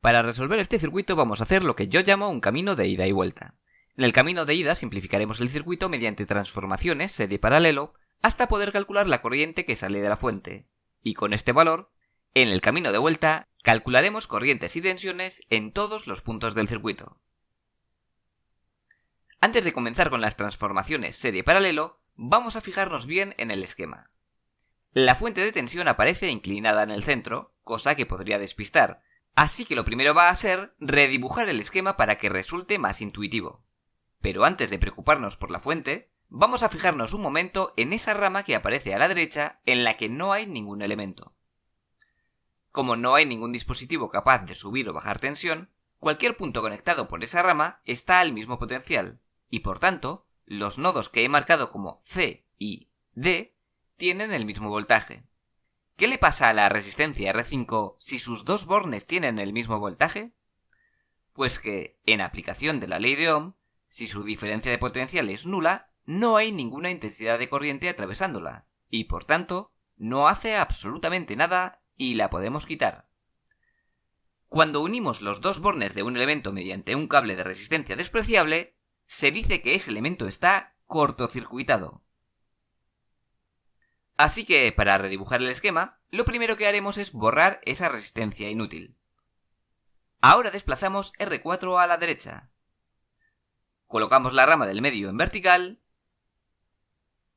Para resolver este circuito vamos a hacer lo que yo llamo un camino de ida y vuelta. En el camino de ida simplificaremos el circuito mediante transformaciones serie paralelo hasta poder calcular la corriente que sale de la fuente. Y con este valor, en el camino de vuelta, calcularemos corrientes y tensiones en todos los puntos del circuito. Antes de comenzar con las transformaciones serie paralelo, vamos a fijarnos bien en el esquema. La fuente de tensión aparece inclinada en el centro, cosa que podría despistar, así que lo primero va a ser redibujar el esquema para que resulte más intuitivo. Pero antes de preocuparnos por la fuente, vamos a fijarnos un momento en esa rama que aparece a la derecha en la que no hay ningún elemento. Como no hay ningún dispositivo capaz de subir o bajar tensión, cualquier punto conectado por esa rama está al mismo potencial, y por tanto, los nodos que he marcado como C y D tienen el mismo voltaje. ¿Qué le pasa a la resistencia R5 si sus dos bornes tienen el mismo voltaje? Pues que, en aplicación de la ley de Ohm, si su diferencia de potencial es nula, no hay ninguna intensidad de corriente atravesándola, y por tanto, no hace absolutamente nada y la podemos quitar. Cuando unimos los dos bornes de un elemento mediante un cable de resistencia despreciable, se dice que ese elemento está cortocircuitado. Así que, para redibujar el esquema, lo primero que haremos es borrar esa resistencia inútil. Ahora desplazamos R4 a la derecha. Colocamos la rama del medio en vertical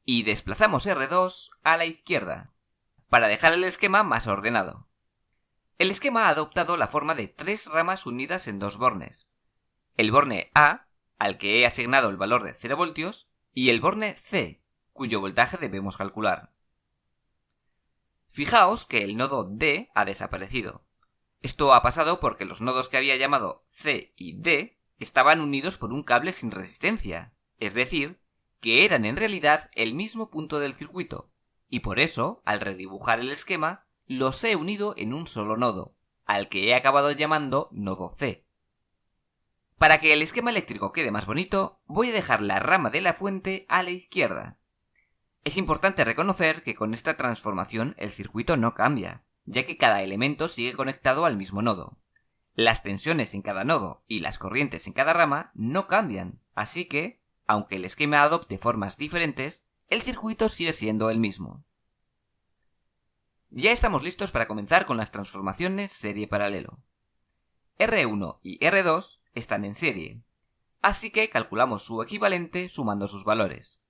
y desplazamos R2 a la izquierda, para dejar el esquema más ordenado. El esquema ha adoptado la forma de tres ramas unidas en dos bornes. El borne A, al que he asignado el valor de 0 voltios, y el borne C, cuyo voltaje debemos calcular. Fijaos que el nodo D ha desaparecido. Esto ha pasado porque los nodos que había llamado C y D estaban unidos por un cable sin resistencia, es decir, que eran en realidad el mismo punto del circuito, y por eso, al redibujar el esquema, los he unido en un solo nodo, al que he acabado llamando nodo C. Para que el esquema eléctrico quede más bonito, voy a dejar la rama de la fuente a la izquierda. Es importante reconocer que con esta transformación el circuito no cambia, ya que cada elemento sigue conectado al mismo nodo. Las tensiones en cada nodo y las corrientes en cada rama no cambian, así que, aunque el esquema adopte formas diferentes, el circuito sigue siendo el mismo. Ya estamos listos para comenzar con las transformaciones serie paralelo. R1 y R2 están en serie, así que calculamos su equivalente sumando sus valores.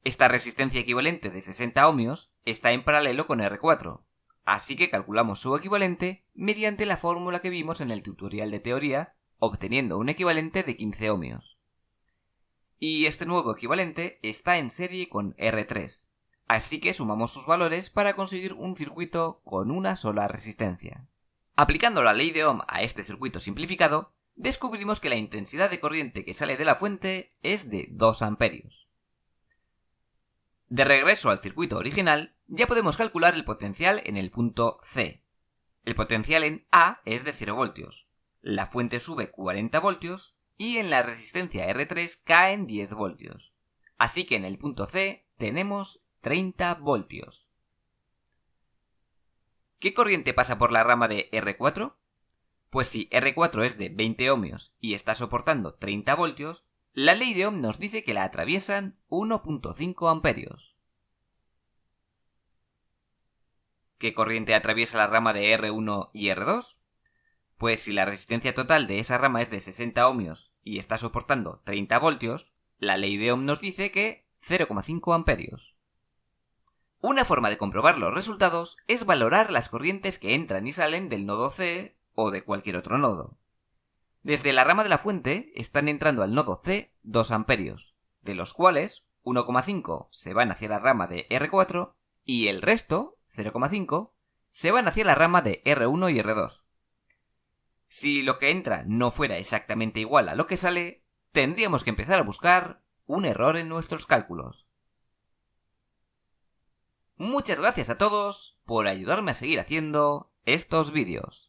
Esta resistencia equivalente de 60 ohmios está en paralelo con R4, así que calculamos su equivalente mediante la fórmula que vimos en el tutorial de teoría, obteniendo un equivalente de 15 ohmios. Y este nuevo equivalente está en serie con R3, así que sumamos sus valores para conseguir un circuito con una sola resistencia. Aplicando la ley de Ohm a este circuito simplificado, descubrimos que la intensidad de corriente que sale de la fuente es de 2 amperios. De regreso al circuito original, ya podemos calcular el potencial en el punto C. El potencial en A es de 0 voltios, la fuente sube 40 voltios y en la resistencia R3 caen 10 voltios. Así que en el punto C tenemos 30 voltios. ¿Qué corriente pasa por la rama de R4? Pues si R4 es de 20 ohmios y está soportando 30 voltios, la ley de Ohm nos dice que la atraviesan 1.5 amperios. ¿Qué corriente atraviesa la rama de R1 y R2? Pues si la resistencia total de esa rama es de 60 ohmios y está soportando 30 voltios, la ley de Ohm nos dice que 0,5 amperios. Una forma de comprobar los resultados es valorar las corrientes que entran y salen del nodo C o de cualquier otro nodo. Desde la rama de la fuente están entrando al nodo C 2 amperios, de los cuales 1,5 se van hacia la rama de R4 y el resto, 0,5, se van hacia la rama de R1 y R2. Si lo que entra no fuera exactamente igual a lo que sale, tendríamos que empezar a buscar un error en nuestros cálculos. Muchas gracias a todos por ayudarme a seguir haciendo estos vídeos.